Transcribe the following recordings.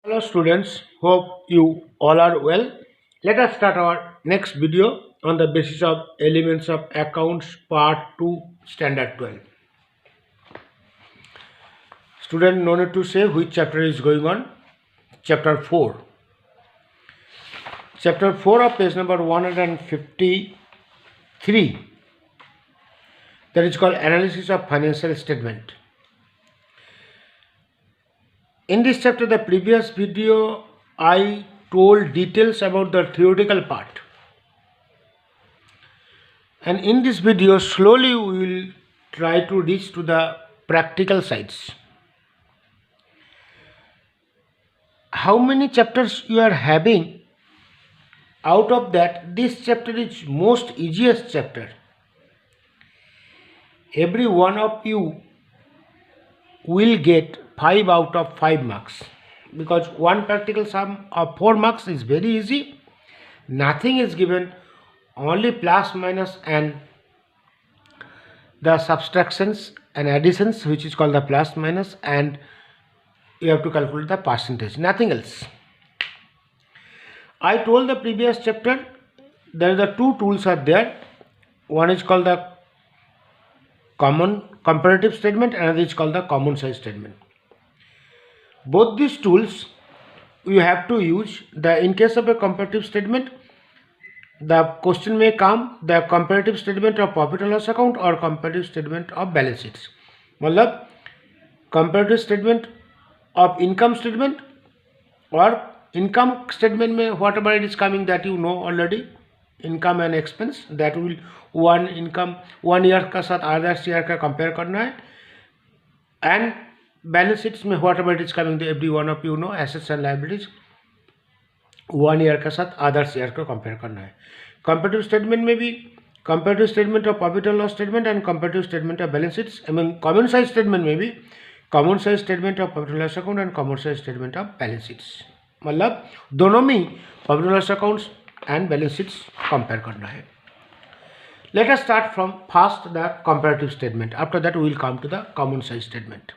Hello students, hope you all are well. Let us start our next video on the basis of elements of accounts part 2 standard 12. Student, no need to say which chapter is going on. Chapter 4. Chapter 4 of page number 153, that is called analysis of financial statement. In this chapter, the previous video, I told details about the theoretical part. And in this video, slowly we will try to reach to the practical sides. How many chapters you are having? Out of that, this chapter is most easiest chapter. Every one of you will get 5 out of 5 marks, because one practical sum of 4 marks is very easy. Nothing is given, only plus minus and the subtractions and additions, which is called the plus minus, and you have to calculate the percentage, nothing else. I told the previous chapter there are the two tools are there. One is called the common comparative statement, and another is called the common size statement. Both these tools you have to use. In case of a comparative statement, the question may come the comparative statement of profit and loss account or comparative statement of balance sheets. मतलब comparative statement of income statement or income statement में whatever it is coming that you know already, income and expense, that will one income 1 year का साथ others year का compare करना है, and balance sheets में whatever it is coming, every one of you know assets and liabilities 1 year का साथ others year का compare करना है. Comparative statement में भी comparative statement of profit and loss statement and comparative statement of balance sheets. I mean common size statement में भी common size statement of profit and loss account and common size statement of balance sheets. मतलब दोनों में profit and loss accounts and balance sheets compare करना है. Let us start from first the comparative statement. After that we will come to the common size statement.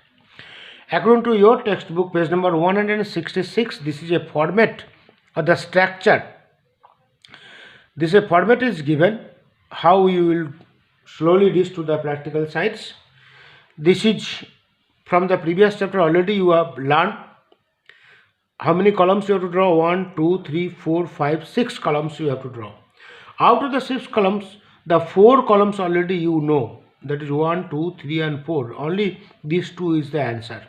According to your textbook, page number 166, this is a format or the structure. This a format is given. How you will slowly reach to the practical sides. This is from the previous chapter. Already you have learned how many columns you have to draw. 1, 2, 3, 4, 5, 6 columns you have to draw. Out of the 6 columns, the 4 columns already you know. That is 1, 2, 3 and 4. Only these 2 is the answer.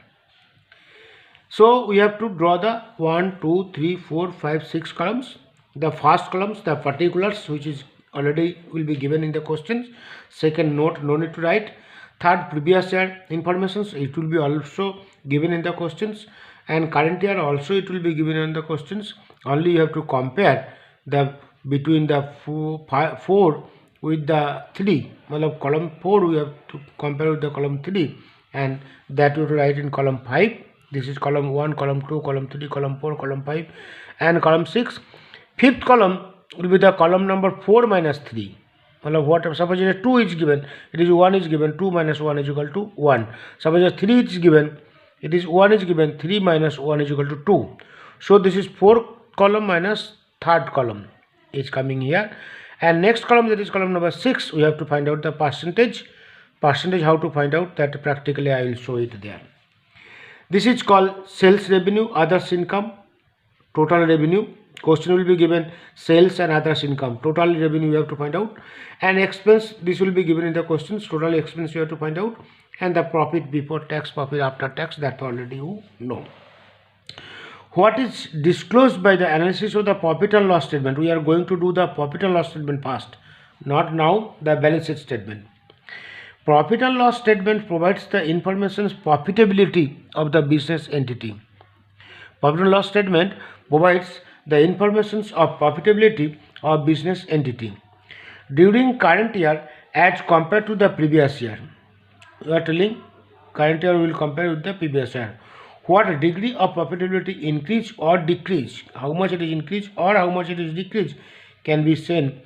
So we have to draw the 1, 2, 3, 4, 5, 6 columns. The first columns, the particulars, which is already will be given in the questions. Second, note, no need to write. Third, previous year informations, it will be also given in the questions. And current year also it will be given in the questions. Only you have to compare the between the 4 with the 3. Well, column 4 we have to compare with the column 3, and that you have to write in column 5. This is column 1, column 2, column 3, column 4, column 5 and column 6. Fifth column will be the column number 4 minus 3. What, suppose 2 is given, it is 1 is given, 2 minus 1 is equal to 1. Suppose 3 is given, it is 1 is given, 3 minus 1 is equal to 2. So this is 4th column minus 3rd column is coming here. And next column, that is column number 6, we have to find out the percentage. Percentage, how to find out that practically I will show it there. This is called sales revenue, others income, total revenue. Question will be given sales and others income. Total revenue you have to find out. And expense, this will be given in the questions. Total expense you have to find out. And the profit before tax, profit after tax, that already you know. What is disclosed by the analysis of the profit and loss statement? We are going to do the profit and loss statement first, not now the balance sheet statement. Profit and loss statement provides the information's profitability of the business entity. Profit and loss statement provides the informations of profitability of business entity during current year as compared to the previous year. We are telling current year we will compare with the previous year. What degree of profitability increase or decrease, how much it is increased or how much it is decreased, can be seen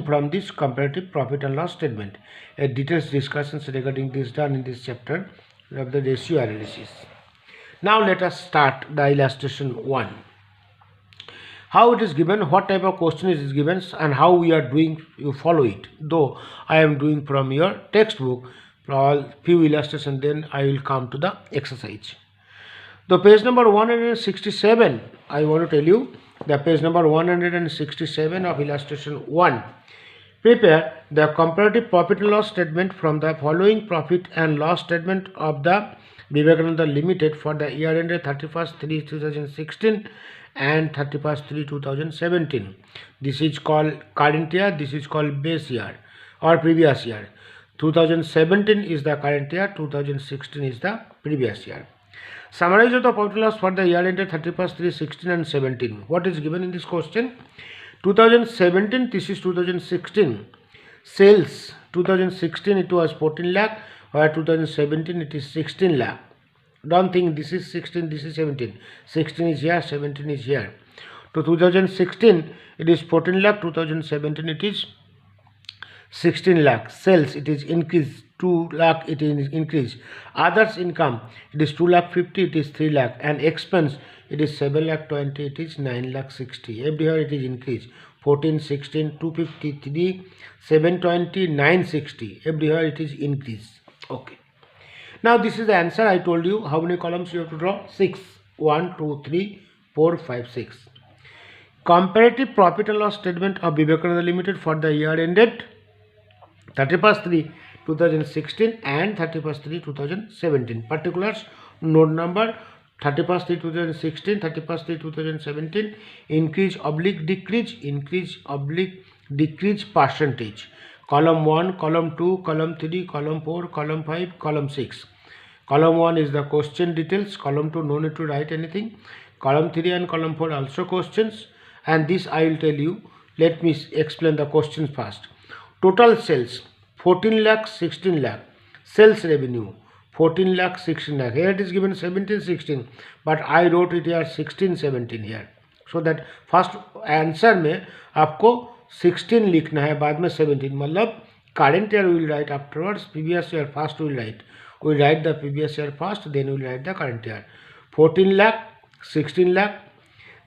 from this comparative profit and loss statement. A detailed discussions regarding this done in this chapter of the ratio analysis. Now let us start the illustration 1. How it is given, what type of question is given, and how we are doing, you follow it. Though I am doing from your textbook, all few illustration, then I will come to the exercise. The page number 167, I want to tell you, the page number 167 of illustration 1. Prepare the comparative profit and loss statement from the following profit and loss statement of the Vivekananda Limited for the year ended 31st/3/2016 and 31st/3/2017. This is called current year, this is called base year or previous year. 2017 is the current year, 2016 is the previous year. Summarize of the profit and loss for the year ended 31st/3/16 and 17. What is given in this question? 2017, this is 2016. Sales 2016 it was 14 lakh, where 2017 it is 16 lakh. Don't think this is 16, this is 17. 16 is here, 17 is here. To 2016 it is 14 lakh, 2017 it is 16 lakh. Sales it is increased, 2 lakh it is increased. Others income it is 2 lakh 50, it is 3 lakh. And expense it is 7 lakh 20, it is 9 lakh 60. Everywhere it is increased. 14, 16, 253, 720, 960. Everywhere it is increased. Okay. Now this is the answer. I told you how many columns you have to draw. 6. 1, 2, 3, 4, 5, 6. Comparative profit and loss statement of Vivekananda Limited for the year ended 31st/3/2016 and 31st/3/2017. Particulars, note number 31st/3/2016, 31st/3/2017. Increase/decrease percentage. Column 1, column 2, column 3, column 4, column 5, column 6. Column 1 is the question details. Column 2 no need to write anything. Column 3 and column 4 also questions. And this I will tell you. Let me explain the questions first. Total sales 14 lakh 16 lakh. Sales revenue 14 lakh 16 lakh. Here it is given 17 16, but I wrote it here 16 17 here. So that first answer में आपको 16 लिखना है, बाद में 17. मतलब current year we will write afterwards, previous year first we will write. We will write the previous year first, then we will write the current year. 14 lakh 16 lakh.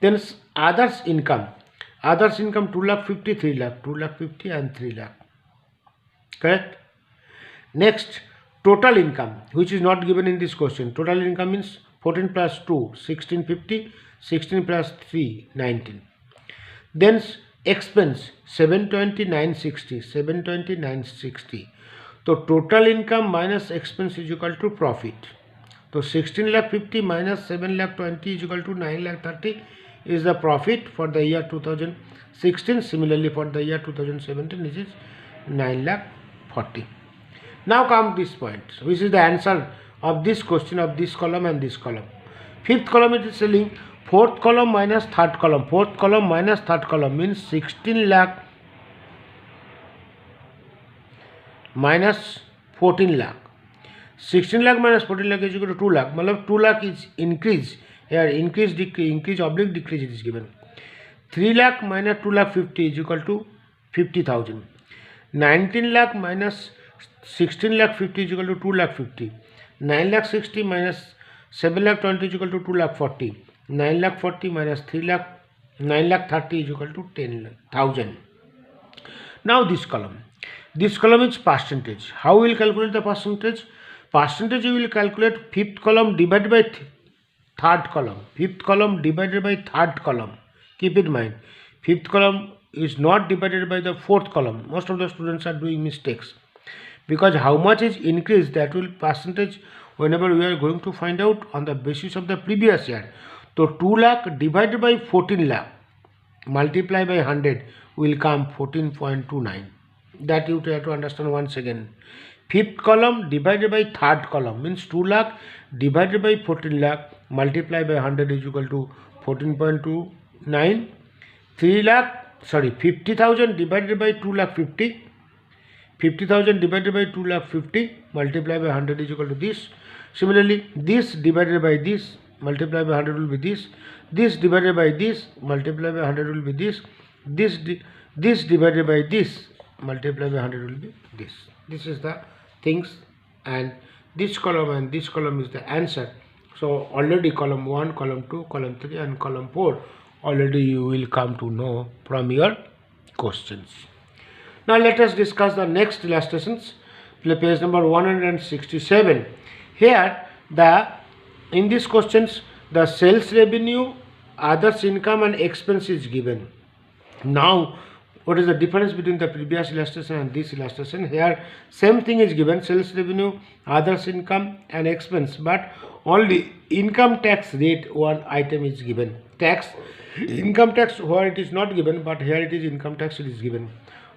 Then others income 2 lakh 50 3 lakh, 2 lakh 50 and 3 lakh. Correct? Next, total income, which is not given in this question. Total income means 14 plus 2 16 50, 16 plus 3 19. Then expense 720 960, 720 960. So total income minus expense is equal to profit. So 16 lakh 50 minus 7 lakh 20 is equal to 9 lakh 30 is the profit for the year 2016. Similarly for the year 2017 this is 9 lakh 40. Now come this point, which is the answer of this question of this column and this column. Fifth column it is telling fourth column minus third column. Fourth column minus third column means 16 lakh minus 14 lakh. 16 lakh minus 14 lakh is equal to 2 lakh. Matlab 2 lakh is increase. Here increase decrease, increase oblique decrease it is given. 3 lakh minus 2 lakh 50 is equal to 50,000. 19 lakh minus 16 lakh 50 is equal to 2 lakh 50. 9 lakh 60 minus 7 lakh 20 is equal to 2 lakh 40. 9 lakh 40 minus 3 lakh 9 lakh 30 is equal to 10,000. Now this column is percentage. How we will calculate the percentage? Percentage we will calculate fifth column divided by third column. Fifth column divided by third column. Keep in mind, fifth column is not divided by the fourth column. Most of the students are doing mistakes, because how much is increased, that will percentage whenever we are going to find out on the basis of the previous year. So 2 lakh divided by 14 lakh multiply by 100 will come 14.29. That you have to understand once again. Fifth column divided by third column means 2 lakh divided by 14 lakh multiply by 100 is equal to 14.29. 50,000 divided by 2 lakh 50. 50,000 divided by 2 lakh 50 multiply by 100 is equal to this. Similarly, this divided by this multiply by 100 will be this. This divided by this multiply by 100 will be this. This divided by this multiply by 100 will be this. This is the things, and this column is the answer So already column 1, column 2, column 3 and column 4 already you will come to know from your questions. Now let us discuss the next illustrations. Page number 167. Here in these questions the sales revenue, others income and expense is given. Now what is the difference between the previous illustration and this illustration? Here same thing is given, sales revenue, others income and expense, but only income tax rate one item is given. Income tax where it is not given, but here it is income tax it is given.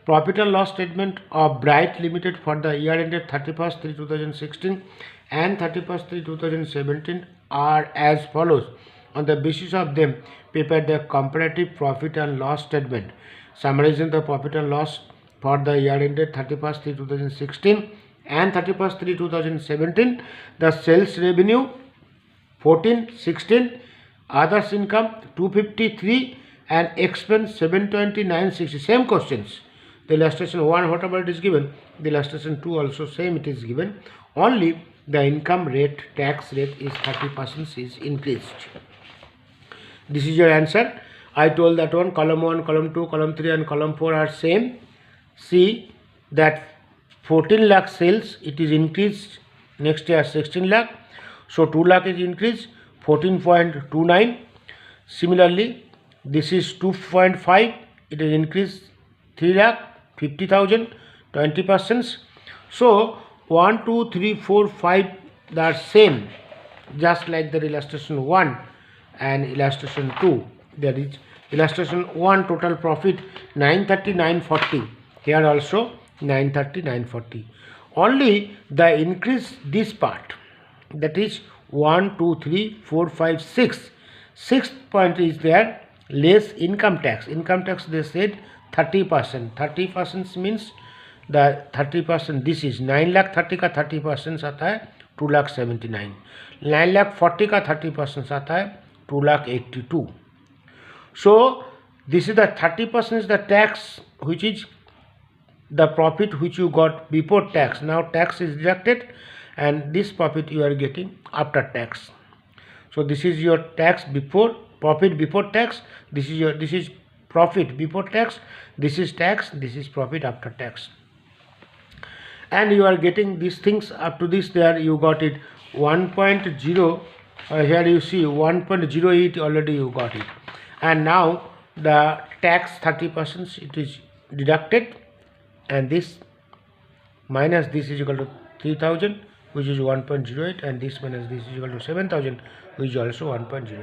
Profit and loss statement of Bright Limited for the year ended 31st 3 2016 and 31st 3 2017 are as follows. On the basis of them, prepare the comparative profit and loss statement summarizing the profit and loss for the year ended 31st 3 2016 and 31st 3 2017. The sales revenue 1416, others income 253 and expense 72960. Same questions. The illustration 1 whatever it is given, the illustration 2 also same it is given, only the income rate, tax rate is 30% is increased. This is your answer. I told that one, column 1, column 2, column 3 and column 4 are same. See that 14 lakh sales, it is increased next year 16 lakh. So 2 lakh is increased 14.29. Similarly, this is 2.5, it is increased 3 lakh 50,000, 20%. So 1, 2, 3, 4, 5 they are same, just like the illustration 1 and illustration 2. That is illustration 1 total profit 930,940. Here also 930,940. Only the increase this part, that is 1, 2, 3, 4, 5, 6. Sixth point is there, less income tax. Income tax they said 30%. 30% means the 30%, this is 9 lakh 30 का 30% आता है 2 lakh 79. 9 lakh 40 का 30% आता है 2 lakh 82. So this is the 30% is the tax which is the profit which you got before tax. Now tax is deducted and this profit you are getting after tax. So this is your tax before, profit before tax. This is profit before tax. This is tax. This is profit after tax. And you are getting these things up to this. There you got it 1.0. Here you see 1.08 already you got it. And now the tax 30% it is deducted, and this minus this is equal to 3,000, which is 1.08, and this minus this is equal to 7,000, which is also 1.08.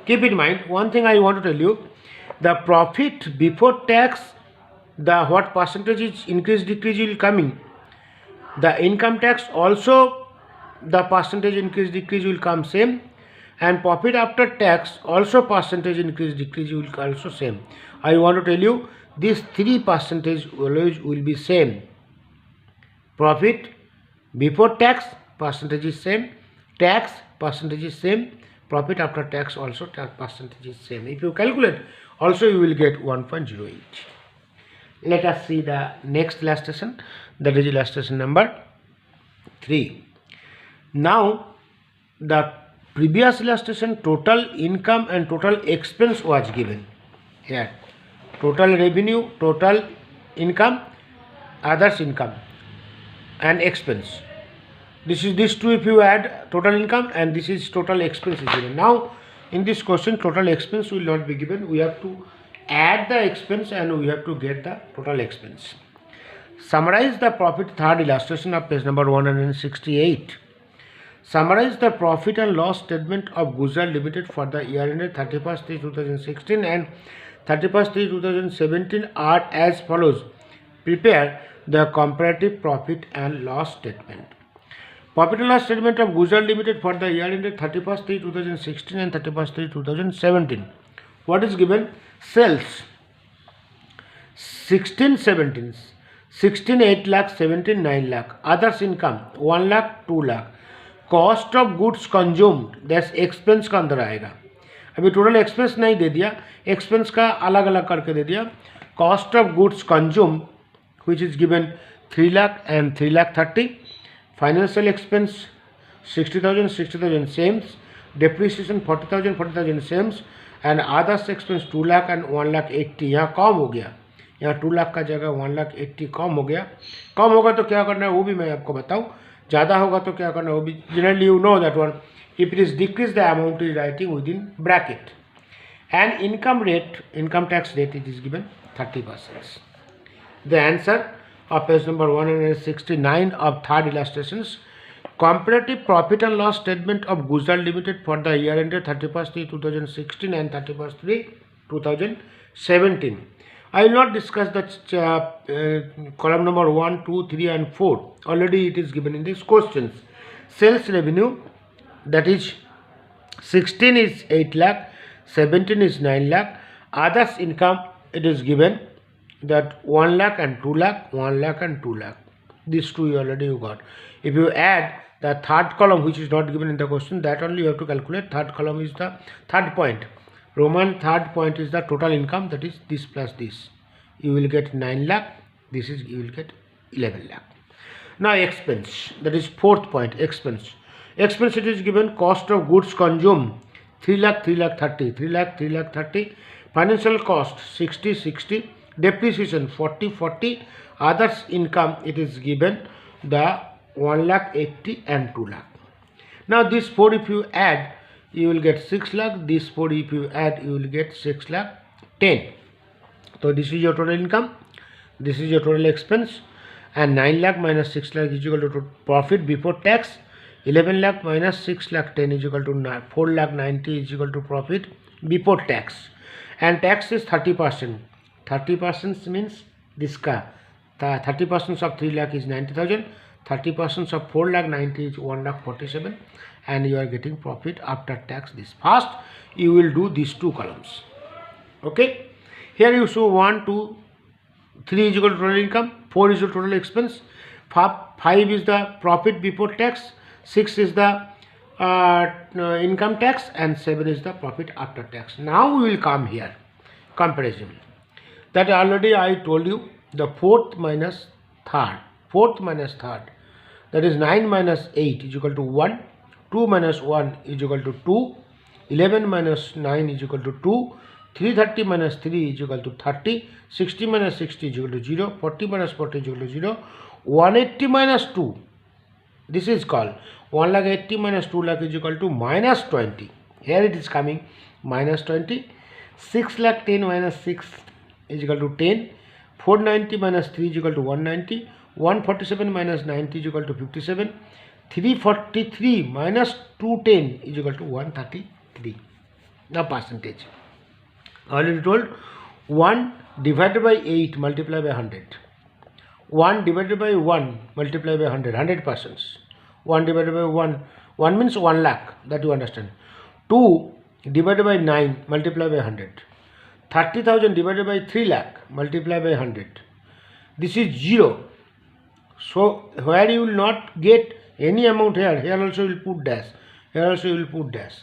Keep in mind one thing I want to tell you, the profit before tax, the what percentage is increase decrease will coming. The income tax also the percentage increase decrease will come same, and profit after tax also percentage increase decrease will also same. I want to tell you these 3% always will be same. Profit before tax percentage is same, tax percentage is same, profit after tax also percentage is same. If you calculate also you will get 1.08. Let us see the next illustration, that is illustration number 3. Now the previous illustration total income and total expense was given. Here total revenue, total income, others income and expense. This is these two if you add total income, and this is total expense is given. Now in this question total expense will not be given. We have to add the expense and we have to get the total expense. Summarize the profit, third illustration of page number 168. Summarize the profit and loss statement of Gujarat Limited for the year ended 31st 3 2016 and 31st 3 2017 are as follows. Prepare the comparative profit and loss statement. Profit and loss statement of Gujarat Limited for the year ended 31st 3 2016 and 31st 3 2017. What is given? Sales 16 8 lakh 17 9 lakh. Others income 1 lakh 2 lakh. Cost of goods consumed that's expense का अंदर आएगा. अभी total expense नहीं दे दिया, expense का अलग अलग करके दे दिया. Cost of goods consume which is given 3 lakh and 3 lakh 30. Financial expense 60,000 60,000 same. Depreciation 40,000 same and others expense 2 lakh and 1,80,000 यहाँ कम हो गया, यहाँ 2 लाख का जगह 1,80,000 कम हो गया। कम होगा तो क्या करना है वो भी मैं आपको बताऊँ, ज़्यादा होगा तो क्या करना है वो भी। Generally you know that one, if it is decrease the amount is writing with in bracket and income tax rate it is given 30%. The answer of page number 169 of third illustrations. Comparative profit and loss statement of Gujarat Limited for the year ended 31/3/2016 and 31/3/2017. I will not discuss the column number 1, 2, 3 and 4. Already it is given in these questions. Sales revenue, that is 16 is 8 lakh, 17 is 9 lakh. Others income, it is given that 1 lakh and 2 lakh, 1 lakh and 2 lakh. These two you already got. If you add the third column which is not given in the question, that only you have to calculate. Third column is the third point. Roman third point is the total income, that is this plus this. You will get 9 lakh. This is you will get 11 lakh. Now expense, that is fourth point, expense. Expense it is given cost of goods consumed 3 lakh, 3 lakh 30, 3 lakh, 3 lakh 30. Financial cost 60, 60. Depreciation 40, 40. Others income it is given the 1,80,000 and 2 lakh. Now this 4 if you add you will get 6 lakh. This 4 if you add you will get 6 lakh 10. So this is your total income, this is your total expense, and 9 lakh minus 6 lakh is equal to profit before tax. 11 lakh minus 6 lakh 10 is equal to 4 lakh 90 is equal to profit before tax, and tax is 30%. 30% means this ka 30% of 3 lakh is 90,000, 30% of 4 lakh 90 is 1 lakh 47, and you are getting profit after tax. This first you will do these two columns. Okay, here you show 1, 2, 3 is equal to total income, 4 is the total expense, 5 is the profit before tax, 6 is the income tax, and 7 is the profit after tax. Now we will come here comparison. That already I told you, the fourth minus third, that is 9 minus 8 is equal to 1, 2 minus 1 is equal to 2, 11 minus 9 is equal to 2, 330 minus 3 is equal to 30, 60 minus 60 is equal to 0, 40 minus 40 is equal to 0, 180 minus 2, this is called 1,80,000 minus 2 lakh is equal to minus 20. Here it is coming minus 20. 6 lakh 10 minus 6 is equal to 10, 490 minus 3 is equal to 190, 147 minus 90 is equal to 57, 343 minus 210 is equal to 133. Now percentage. Already told 1 divided by 8 multiplied by 100. 1 divided by 1 multiplied by 100, 100%. 1 divided by 1 means 1 lakh, that you understand. 2 divided by 9 multiplied by 100. 30,000 divided by 3 lakh multiplied by 100. This is 0. So where you will not get any amount here, here also you will put dash, here also you will put dash.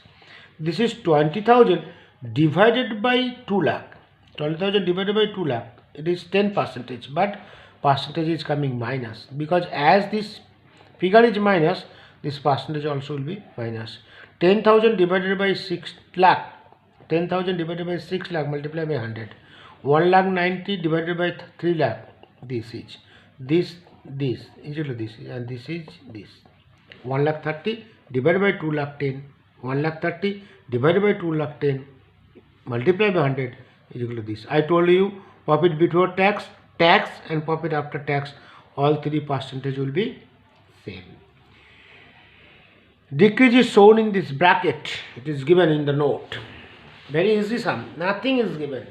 This is 20,000 divided by 2 lakh. 20,000 divided by 2 lakh, it is 10%, but percentage is coming minus, because as this figure is minus, this percentage also will be minus. 10,000 divided by 6 lakh, 10,000 divided by 6 lakh multiplied by 100. 1 lakh 90 divided by 3 lakh, this is this equal to this, and this is this. 1 lakh 30 divided by 2 lakh 10, 1 lakh 30 divided by 2 lakh 10 multiplied by 100 is equal to this. I told you profit before tax, tax and profit after tax, all three percentage will be same. Decrease is shown in this bracket, it is given in the note. Very easy sum, nothing is given,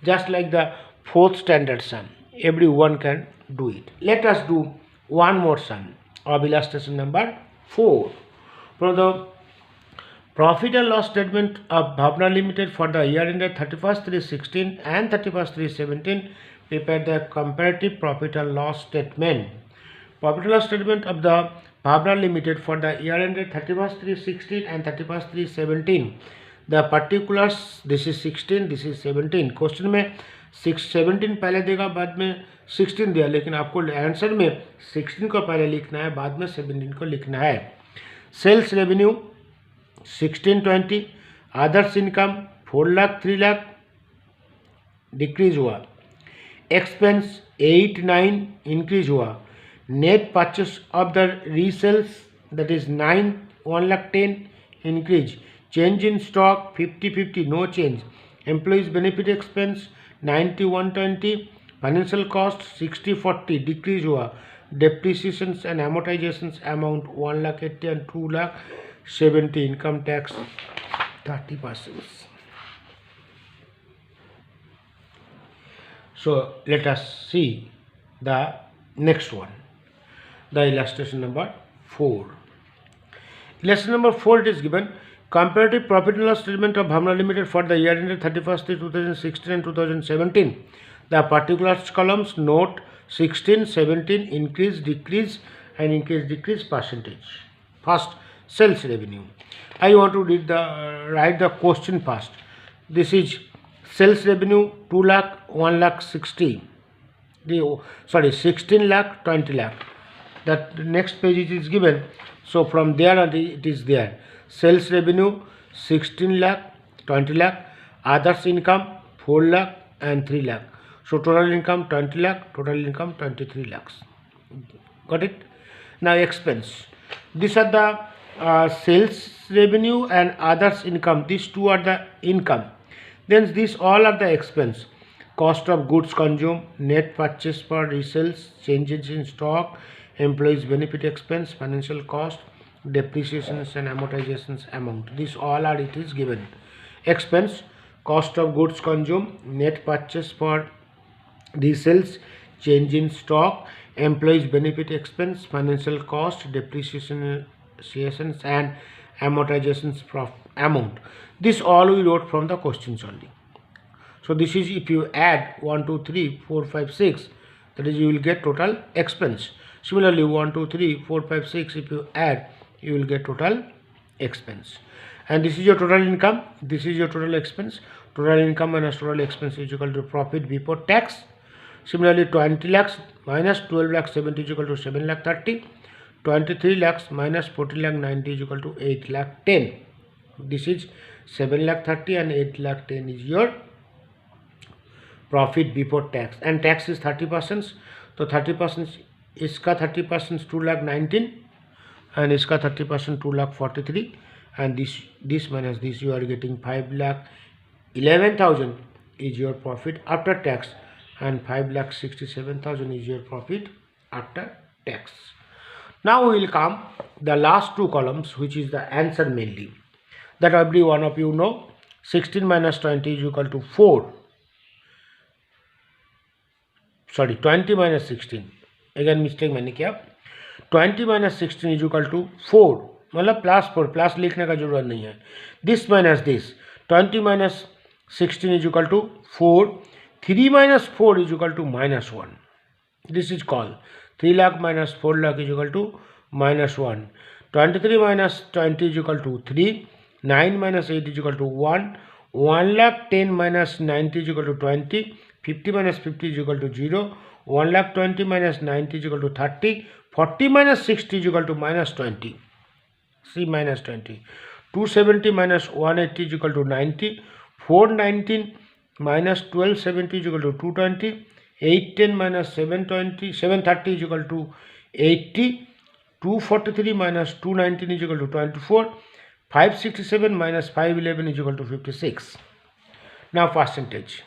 just like the fourth standard sum, everyone can do it. Let us do one more sum of illustration number 4. From the profit and loss statement of Bhavna Limited for the year ended 31/3/16 and 31/3/17, prepare the comparative profit and loss statement. Profit and loss statement of the Bhavna Limited for the year ended 31/3/16 and 31/3/17. The particulars, this is 16, this is 17. Question में 17 पहले देगा, बाद में 16 दिया, लेकिन आपको answer में 16 को पहले लिखना है, बाद में 17 को लिखना है. Sales revenue 1620, others income 4 lakh 3 lakh decrease हुआ, एक्सपेंस 8-9 इंक्रीज हुआ, net purchase of the resales that is 9 1 lakh 10 increase, change in stock 50-50 no change, employees benefit expense 90-120, financial cost 60-40 decrease हुआ, depreciations and amortizations amount 1 lakh 80 and 2 lakh 70, income tax 30%. So let us see the next one, the illustration number 4. Illustration number 4, it is given comparative profit and loss statement of Bhamra Limited for the year ended 31st 2016 and 2017. The particulars columns note 16, 17, increase, decrease and increase, decrease percentage. First, sales revenue. I want to write the question first. This is sales revenue 2 lakh, 1 lakh 60. 16 lakh, 20 lakh. That next page it is given. So from there it is there. Sales revenue 16 lakh, 20 lakh, others income 4 lakh and 3 lakh. So total income 20 lakh, total income 23 lakhs. Got it? Now expense. These are the sales revenue and others income. These two are the income. Then these all are the expense. Cost of goods consumed, net purchase for resales, changes in stock, employees benefit expense, financial cost, depreciations and amortizations amount. These all are it is given. Expense, cost of goods consumed, net purchase for resales, change in stock, employees benefit expense, financial cost, depreciations and amortizations amount. This all we wrote from the questions only. So this is if you add 1 2 3 4 5 6, that is you will get total expense. Similarly 1 2 3 4 5 6, if you add you will get total expense. And this is your total income, this is your total expense. Total income minus total expense is equal to profit before tax. Similarly 20 lakhs minus 12 lakh 70 is equal to 7 lakh 30. 23 lakhs minus 14 lakh 90 is equal to 8 lakh 10. This is 7 lakh 30 and 8 lakh 10 is your profit before tax, and tax is 30%. So 30% इसका 30% 2 lakh 19 and इसका 30% 2 lakh 43, and this minus this you are getting 5 lakh 11,000 is your profit after tax, and 5 lakh 67,000 is your profit after tax. Now we will come the last two columns, which is the answer mainly, that every one of you know. 16 minus 20 is equal to 4. Sorry, 20 minus 16, again mistake मैंने किया. 20 minus 16 is equal to 4, मतलब +4, plus लिखने का जरूरत नहीं है. This minus this, 20 minus 16 is equal to 4. 3 minus 4 is equal to -1. This is called 3 lakh minus 4 lakh is equal to -1. 23 minus 20 is equal to 3. 9 minus 8 is equal to 1. 1 lakh 10 minus 90 is equal to 20. 50 minus 50 is equal to 0. 1 lakh 20 minus 90 is equal to 30. 40 minus 60 is equal to -20. See, -20. 270 minus 180 is equal to 90. 419 minus 1270 is equal to 220. 810 minus 730 is equal to 80. 243 minus 219 is equal to 24. 567 minus 511 is equal to 56. Now percentage.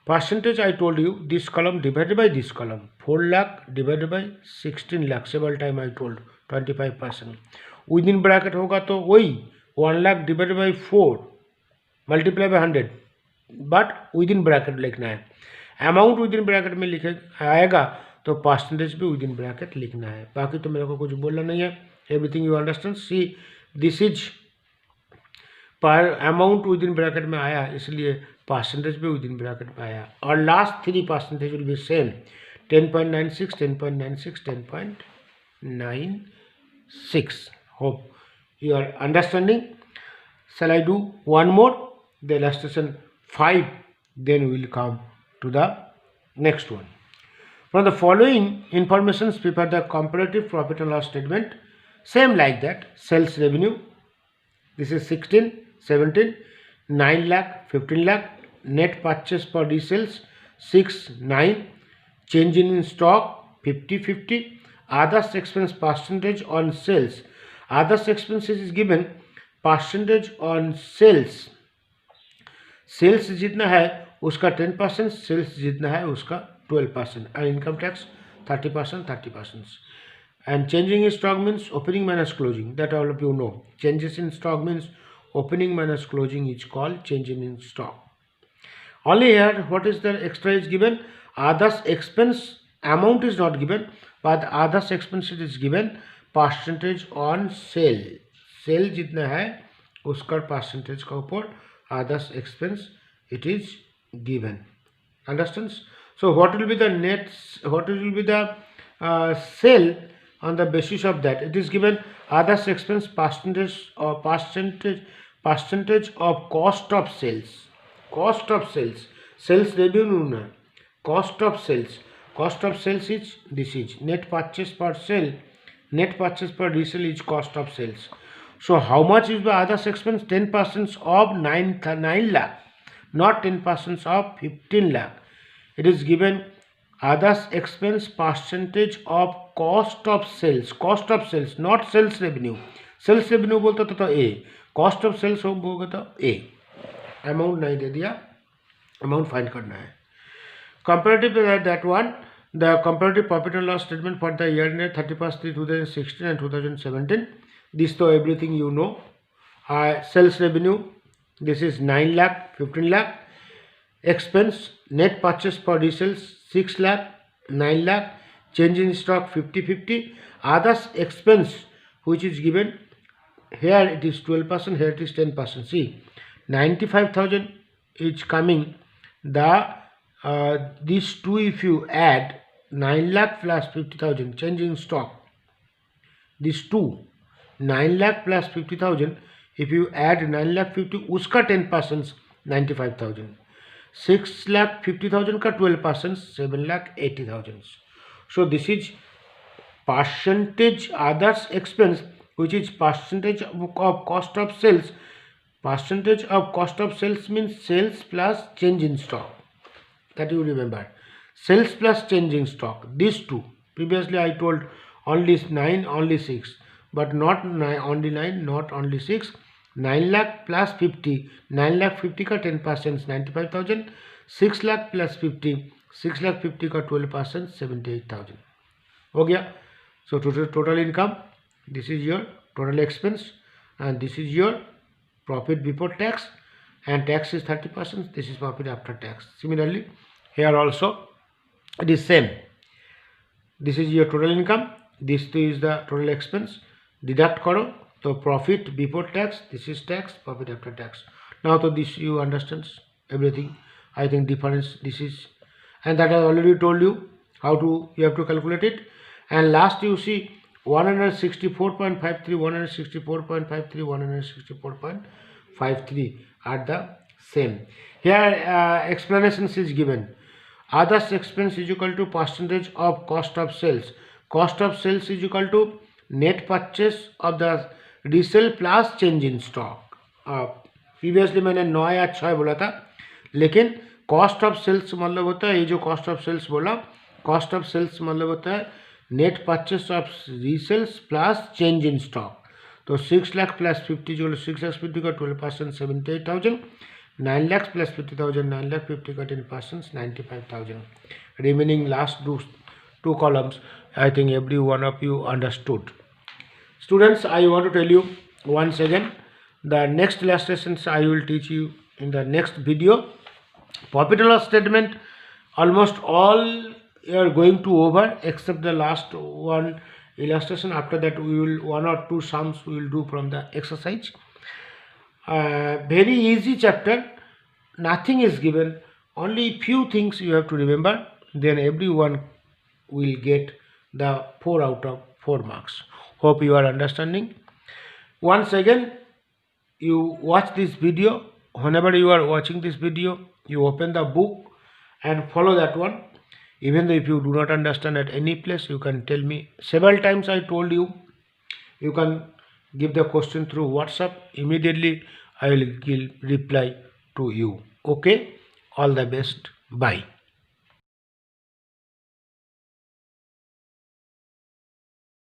Percentage, I told you, this column divided by this column. 4 lakh divided by 16 lakh. Several time I told 25%. Within bracket होगा तो वही 1 lakh divided by 4 multiply by 100. But within bracket लिखना है. Amount within bracket में लिखे आएगा तो percentage भी within bracket लिखना है. बाकी तो मेरे को कुछ बोलना नहीं है. Everything you understand. See, this is पर अमाउंट विद इन ब्रैकेट में आया, इसलिए परसेंटेज भी विद इन ब्रैकेट में आया. और last 3 percentage will be same. 10.96, 10.96, 10.96. Hope you are understanding. Shall I do one more, the illustration 5, then we will come to the next one. From the following informations, prepare the comparative profit and loss statement. Same like that. Sales revenue, This is 16, 17, 9 lakh, 15 lakh. Net purchase per resales 6, 9. Change in stock 50, 50. Others expense percentage on sales. Others expenses is given percentage on sales. Sales जितना है उसका 10%, sales जितना है उसका 12%, and income tax 30%, 30%. And changing in stock means opening minus closing, that all of you know. Changes in stock means opening minus closing is called changing in stock. Only here what is the extra is given, others expense amount is not given, but others expense is given percentage on sale. Sale जितना है उसका percentage का ऊपर others expense it is given. Understands? So what will be the net, what will be the sale on the basis of that? It is given others expense percentage or percentage of cost of sales. Cost of sales, sales revenue na, cost of sales. Cost of sales is, this is net purchase per sale, net purchase per resale is cost of sales. So how much is the others expense? 10% of 9 lakh, not 10% of 15 lakh. It is given others expense percentage of cost of sales. Cost of sales, not sales revenue. Sales revenue बोलता तो A, cost of sales होगा तो A. Amount नहीं दे दिया, amount find करना है. Comparative to that one, the comparative profit and loss statement for the year ended 31/3/2016 and 2017. This to everything you know. Sales revenue, this is 9 lakh, 15 lakh. Expense, net purchase per resales 6 lakh, 9 lakh. Change in stock 50, 50. Others expense which is given here, it is 12%, here it is 10%. See, 95,000 is coming. These two, if you add 9 lakh plus 50,000 change in stock, these two 9 lakh plus 50,000, if you add 9 lakh 50 uska 10% 95,000, 6 lakh 50,000 ka 12% 7 lakh 80,000. So this is percentage others expense, which is percentage of cost of sales. Percentage of cost of sales means sales plus change in stock, that you remember. Sales plus change in stock, these two. Previously I told only 9, only 6, but not 9, only 9, not only 6. 9 lakh plus 50, 9 lakh 50 का 10% 95,000, 6 lakh plus 50, 6 lakh 50 का 12% 78,000 हो गया. So total income, this is your total expense, and this is your profit before tax, and tax is 30%. This is profit after tax. Similarly, here also it is same. This is your total income, this is the total expense. Deduct karo, so profit before tax, this is tax, profit after tax. Now to this you understand everything. I think difference this is, and that I already told you how to, you have to calculate it. And last you see 164.53, 164.53, 164.53 are the same. Here explanations is given. Others expense is equal to percentage of cost of sales. Cost of sales is equal to net purchase of the resale plus change in stock. Previously मैंने 9 या 6 बोला था, लेकिन cost of sales मतलब होता है, ये जो कॉस्ट ऑफ सेल्स बोला, कॉस्ट ऑफ सेल्स मतलब होता है net purchase of resales plus change in stock. तो 6 लाख प्लस 50 जो 6 लाख 50 का 12% 78,000, 9 lakhs plus 50,000, 9 lakh 50 का 10% 95,000. Remaining last two columns, I think every one of you understood. Students, I want to tell you once again, the next illustrations I will teach you in the next video. Profit and loss statement, almost all you are going to over except the last one illustration. After that we will, one or two sums we will do from the exercise. Very easy chapter, nothing is given, only few things you have to remember, then everyone will get the 4 out of 4 marks. Hope you are understanding. Once again, you watch this video. Whenever you are watching this video, you open the book and follow that one. Even though if you do not understand at any place, you can tell me. Several times I told you, you can give the question through WhatsApp. Immediately I will give reply to you. Okay, all the best. Bye.